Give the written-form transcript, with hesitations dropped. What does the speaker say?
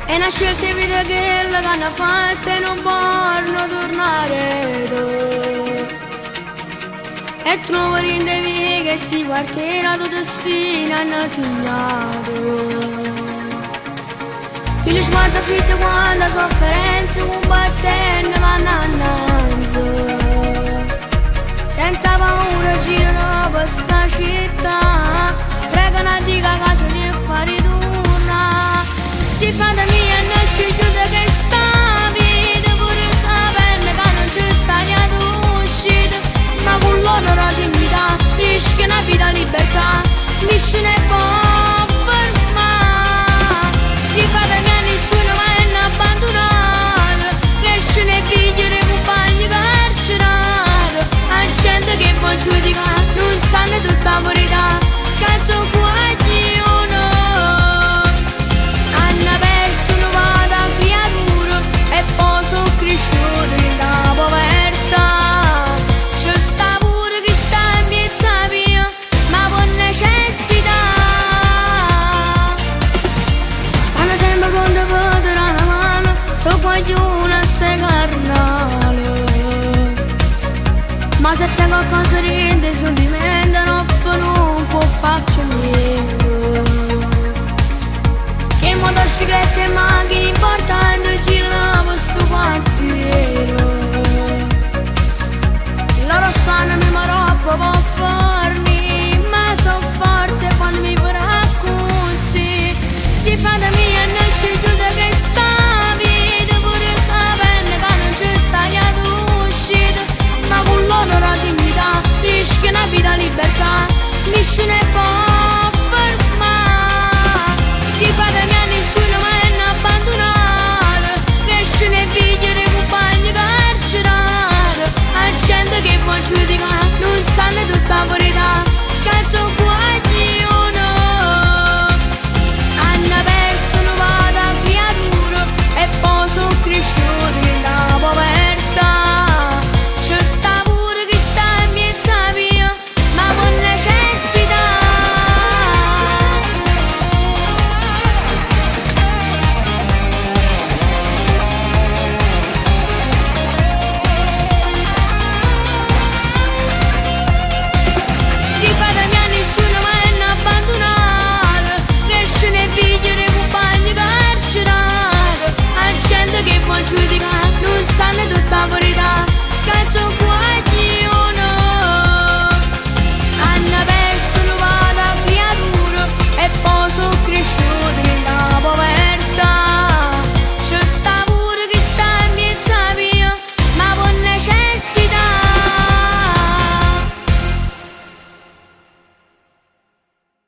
È una scelta di vita che hanno fatto e non possono tornare tu. E trovo in te che sti quartieri tuo destino hanno segnato. Chi li sguarda fritto quando sofferenza combattendo vanno annanzi. Senza paura girano per sta città, pregano a Dio a casa di fare torna. Sti fate mia non ci chiude che sta vita, pure sapendo che non ci sta niente uscita, ma con l'onore e dignità rischia una vita libertà, nessuno è può fermare. Sti fate mia nessuno mai è abbandonato, crescono i figli dei compagni carcerati, a gente che può giudicare non sanno tutta la verità, che sono guaglione. Hanno perso una vada creatura e poi sono cresciuti nella povertà. C'è sta pure chi sta in mezzo a via, ma per necessità. Stanno sempre pronti per dare una mano, so guaglione e sei carnale. Ma se te qualcosa rende sentimento non può far più niente. Che motociclette